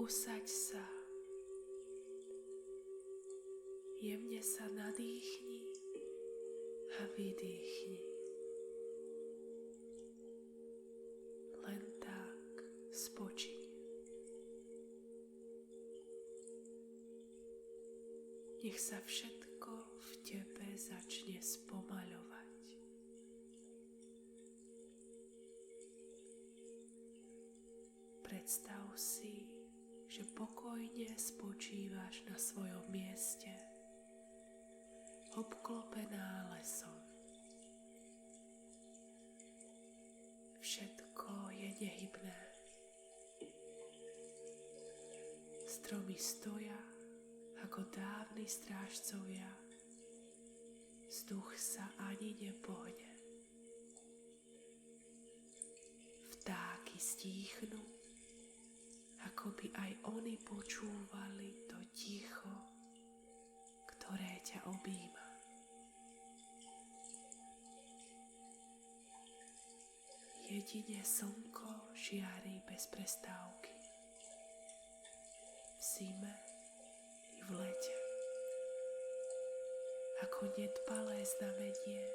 Usaď sa. Jemne sa nadýchni a vydýchni. Len tak spočiň. Nech sa všetko v tebe začne spomaľovať. Predstav si, že pokojne spočívaš na svojom mieste, obklopená lesom. Všetko je nehybné. Stromy stoja ako dávni strážcovia. Vzduch sa ani nepohne. Vtáky stíchnu, ako by aj oni počúvali to ticho, ktoré ťa objíma. Jedine slnko žiari bez prestávky. V zime i v lete. Ako nedbalé znamenie,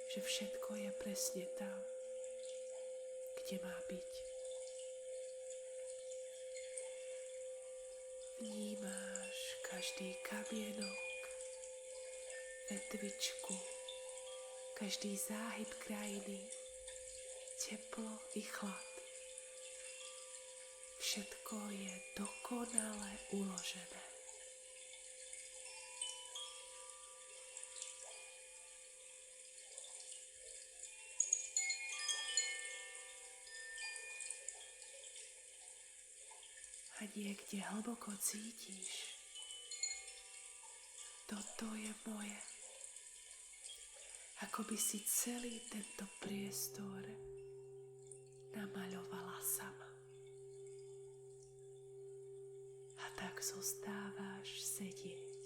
že všetko je presne tam, kde má byť. Vnímáš každý kamienok, vetvičku, každý záhyb krajiny, teplo i chlad. Všetko je dokonale uložené. A niekde hlboko cítiš, toto je moje. Ako by si celý tento priestor namaľovala sama. A tak zostávaš sedieť.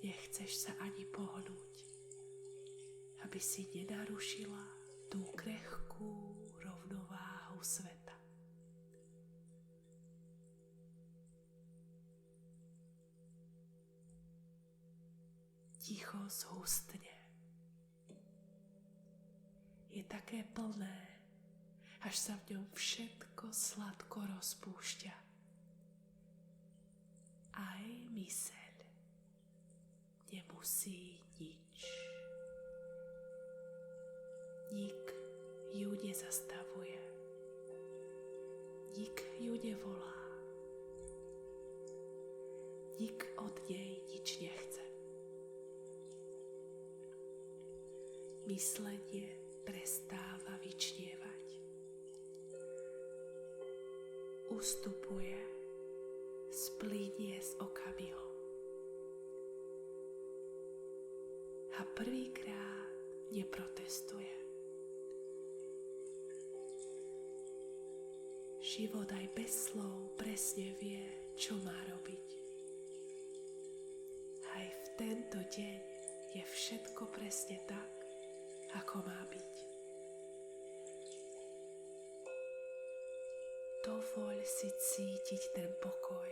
Nechceš sa ani pohnúť, aby si nenarušila tú krehkú rovnováhu sveta. Ticho zhustne. Je také plné, až sa v ňom všetko sladko rozpúšťa. Aj myseľ nemusí nič. Nik ju nezastavuje. Nik ju nevolá. Nik od nej nič nechce. Myslenie prestáva vyčnievať. Ustupuje, splynie s okamihom. A prvýkrát neprotestuje. Život aj bez slov presne vie, čo má robiť. Aj v tento deň je všetko presne tak, ako má byť. Dovoľ si cítiť ten pokoj.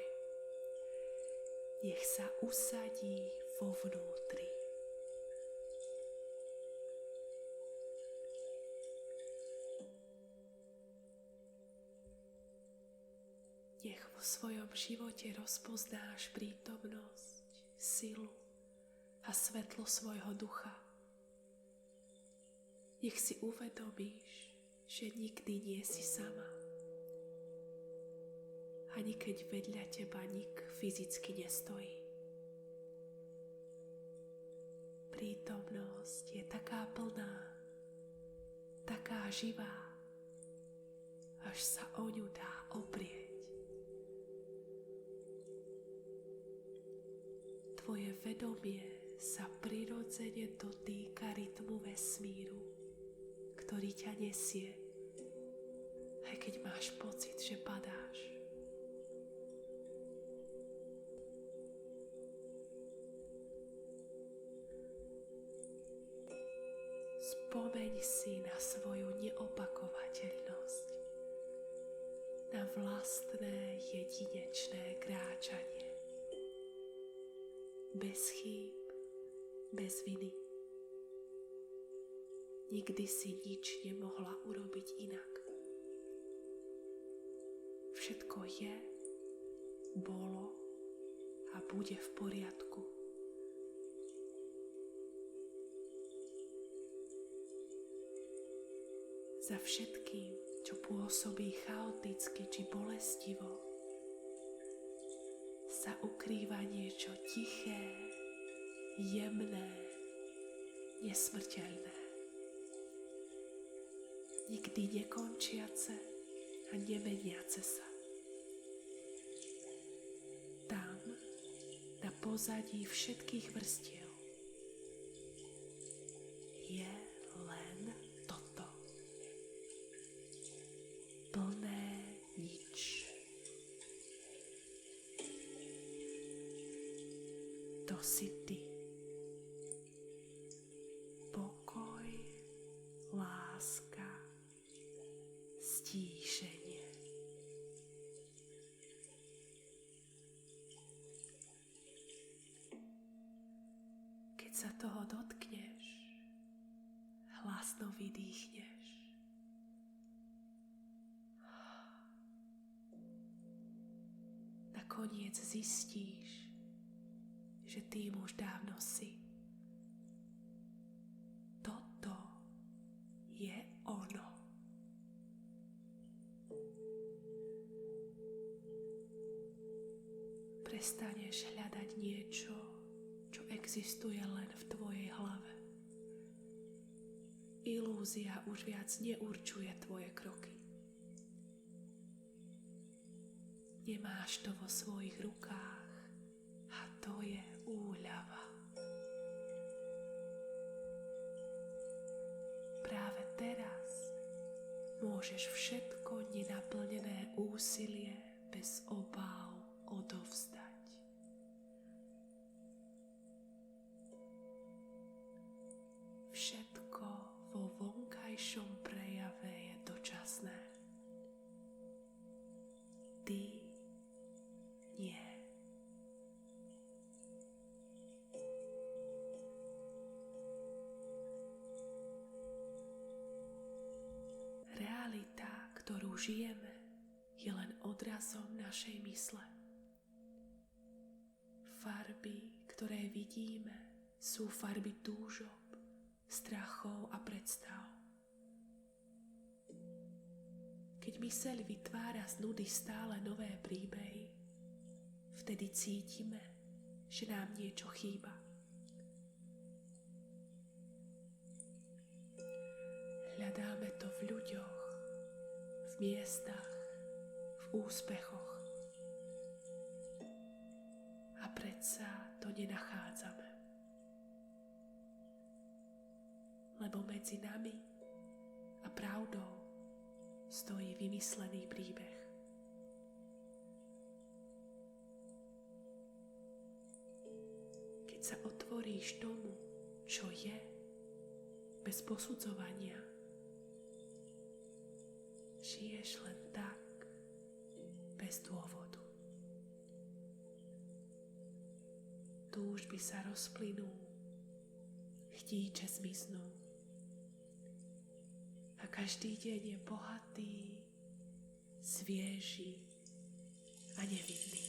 Nech sa usadí vo vnútri. Nech vo svojom živote rozpoznáš prítomnosť, silu a svetlo svojho ducha. Nech si uvedomíš, že nikdy nie si sama. Ani keď vedľa teba nik fyzicky nestojí. Prítomnosť je taká plná, taká živá, až sa o ňu dá oprieť. Tvoje vedomie sa prirodzene dotýka rytmu vesmíru, ktorý ťa nesie, aj keď máš pocit, že padáš. Spomeň si na svoju neopakovateľnosť, na vlastné jedinečné kráčanie. Bez chýb, bez viny. Nikdy si nič nemohla urobiť inak. Všetko je, bolo a bude v poriadku. Za všetkým, čo pôsobí chaoticky či bolestivo, sa ukrýva niečo tiché, jemné, nesmrteľné. Nikdy nekončiace a nemeniace sa. Tam, na pozadí všetkých vrstiev, je len toto. Plné nič. To si ty. Pokoj, láska, stíšenie. Keď sa toho dotkneš, hlasno vydýchneš. Nakoniec zistíš, že tým už dávno si. Toto je ono. Prestaneš hľadať niečo, čo existuje len v tvojej hlave. Ilúzia už viac neurčuje tvoje kroky. Nemáš to vo svojich rukách a to je úľava. Práve teraz môžeš všetko nenaplnené úsilie bez obáv odovzdať. Všetko vo vonkajšom prejave je dočasné. Ty nie. Realita, ktorú žijeme, je len odrazom našej mysle. Farby, ktoré vidíme, sú farby túžob, strachov a predstav. Keď myseľ vytvára z nudy stále nové príbehy, vtedy cítime, že nám niečo chýba. Hľadáme to v ľuďoch, v miestach, v úspechoch. A predsa to nenachádzame. Lebo medzi nami a pravdou stojí vymyslený príbeh. Keď sa otvoríš tomu, čo je, bez posudzovania, žiješ len tak, bez dôvodu. Túžby sa rozplynú, chtíče zmiznú. A každý deň je bohatý, svieži a nevinný.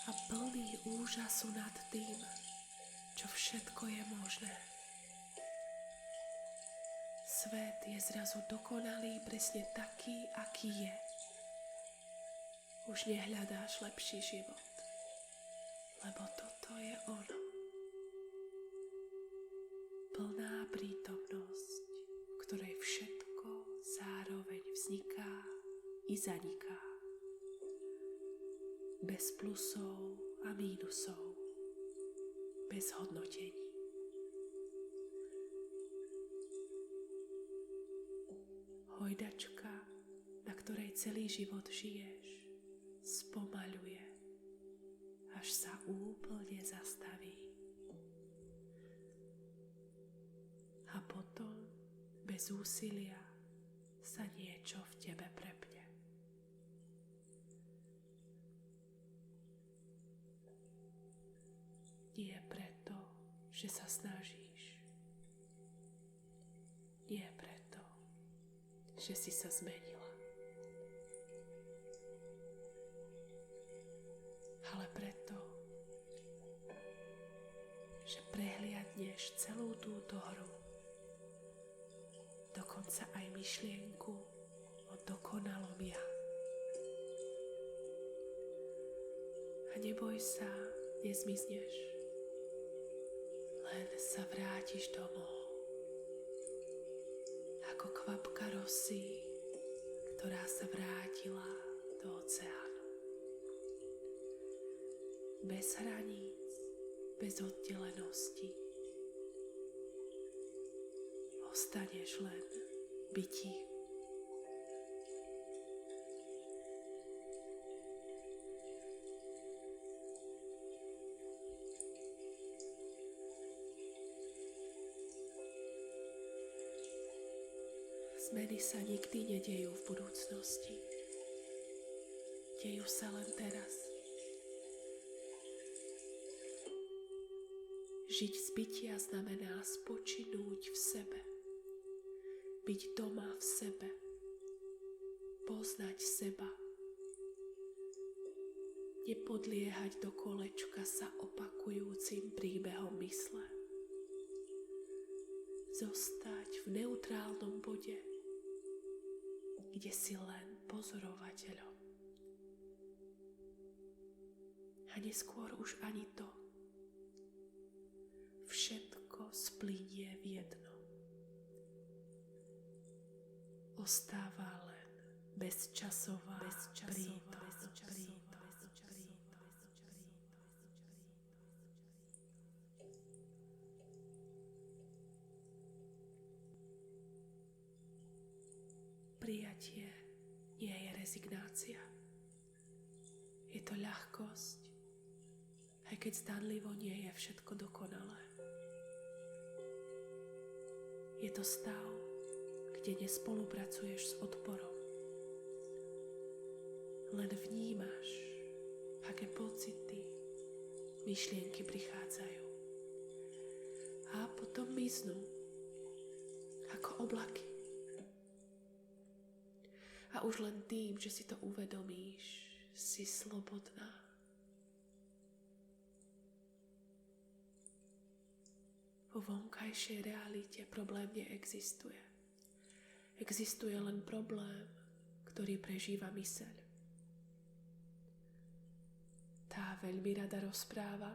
A plný úžasu nad tým, čo všetko je možné. svet je zrazu dokonalý presne taký, aký je. Už nehľadáš lepší život, lebo toto je ono. Plná prítomnosť, v ktorej všetko zároveň vzniká i zaniká. Bez plusov a mínusov, bez hodnotení. Hojdačka, na ktorej celý život žiješ, spomaľuje, až sa úplne zastaví. A potom, bez úsilia, sa niečo v tebe prepne. Nie preto, že sa snažíš. Nie preto, že si sa zmenila. Ale preto, že prehliadneš celú túto hru, dokonca aj myšlienku o dokonalom ja. A neboj sa, nezmizneš, len sa vrátiš domov, ako kvapka rosy, ktorá sa vrátila do oceánu. Bez hraníc, bez oddelenosti. Ostaneš len bytím. Zmeny sa nikdy nedejú v budúcnosti. Dejú sa len teraz. Žiť z bytia znamená spočinúť v sebe, byť doma v sebe, poznať seba, nepodliehať do kolečka sa opakujúcim príbehom mysle, zostať v neutrálnom bode, kde si len pozorovateľom. A neskôr už ani to. Všetko splynie v jedno. Ostáva len bezčasová prítomnosť. Prijatie nie je rezignácia. Je to ľahkosť, aj keď zdanlivo nie je všetko dokonalé. Je to stav, kde nespolupracuješ s odporom. Len vnímaš, aké pocity, myšlienky prichádzajú. A potom miznú, ako oblaky. A už len tým, že si to uvedomíš, si slobodná. Vo vonkajšej realite problém neexistuje. Existuje len problém, ktorý prežíva myseľ. Tá veľmi rada rozpráva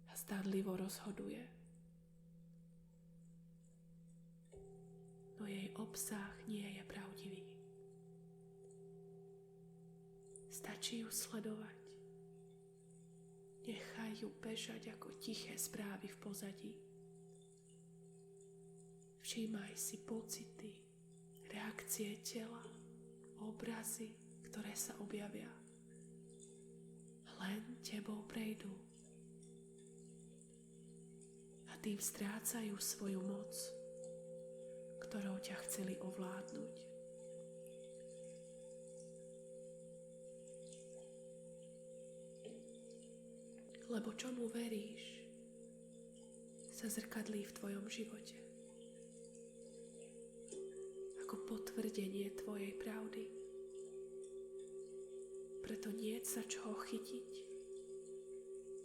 a zdanlivo rozhoduje. No jej obsah nie je pravdivý. Stačí ju sledovať. Nechaj ju bežať ako tiché správy v pozadí. Všímaj si pocity, reakcie tela, obrazy, ktoré sa objavia. Len tebou prejdú. A tým strácajú svoju moc, ktorou ťa chceli ovládnuť. Lebo čomu veríš, sa zrkadlí v tvojom živote. Ako potvrdenie tvojej pravdy. Preto niet sa čoho chytiť,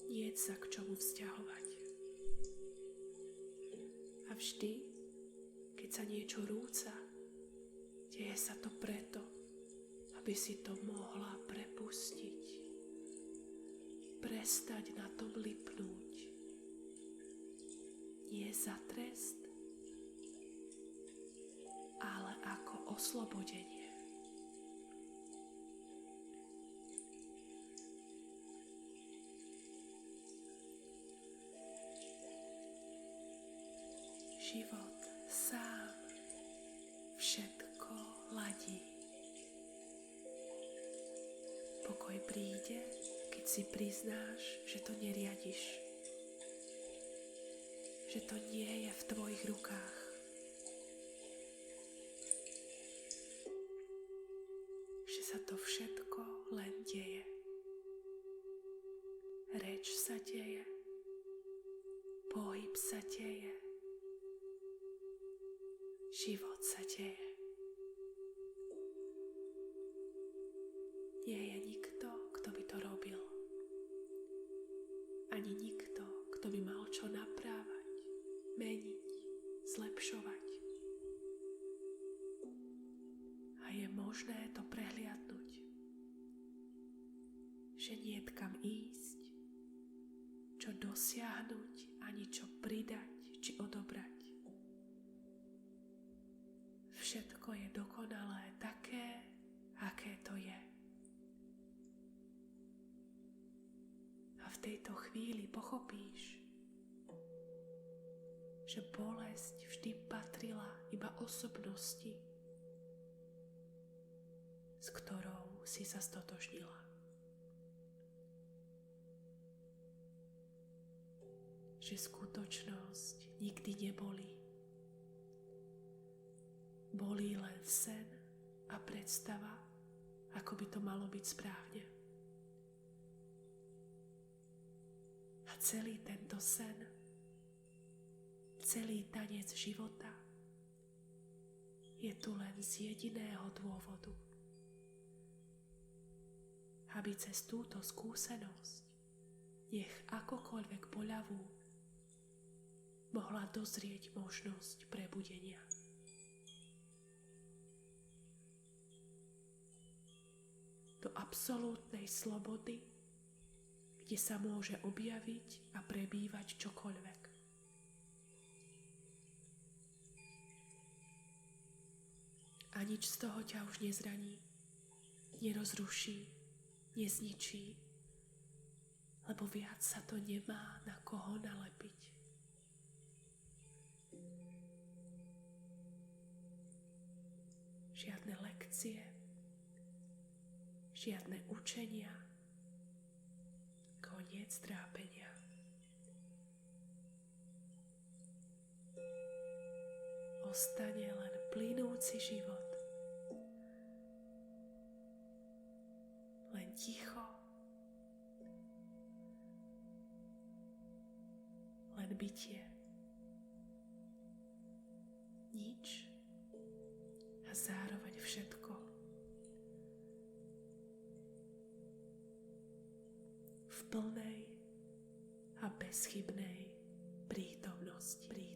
niet sa k čomu vzťahovať. A vždy, Keď sa niečo rúca, deje sa to preto, aby si to mohla prepustiť. Prestať na tom lipnúť. Nie za trest, ale ako oslobodenie. Život sám všetko ladí. Pokoj príde, keď si priznáš, že to neriadiš. Že to nie je v tvojich rukách. Že sa to všetko len deje. Reč sa deje. Pohyb sa deje. Život sa deje. Nie je nikto, kto by to robil. Ani nikto, kto by mal čo naprávať, meniť, zlepšovať. A je možné to prehliadnúť. Že niet kam ísť, čo dosiahnuť, ani čo pridať, či odobrať. Všetko je dokonalé také, aké to je. A v tejto chvíli pochopíš, že bolesť vždy patrila iba osobnosti, s ktorou si sa stotožnila. Že skutočnosť nikdy neboli. Bolí len sen a predstava, ako by to malo byť správne. A celý tento sen, celý tanec života je tu len z jediného dôvodu. Aby cez túto skúsenosť, nech akokoľvek boľavú, mohla dozrieť možnosť prebudenia. Do absolútnej slobody, kde sa môže objaviť a prebývať čokoľvek. A nič z toho ťa už nezraní, nerozruší, nezničí, lebo viac sa to nemá na koho nalepiť. Žiadne lekcie, žiadne učenia, koniec trápenia. Ostane len plynúci život. Len ticho, len bytie. Nič a zároveň všetko. V plnej a bezchybnej prítomnosti.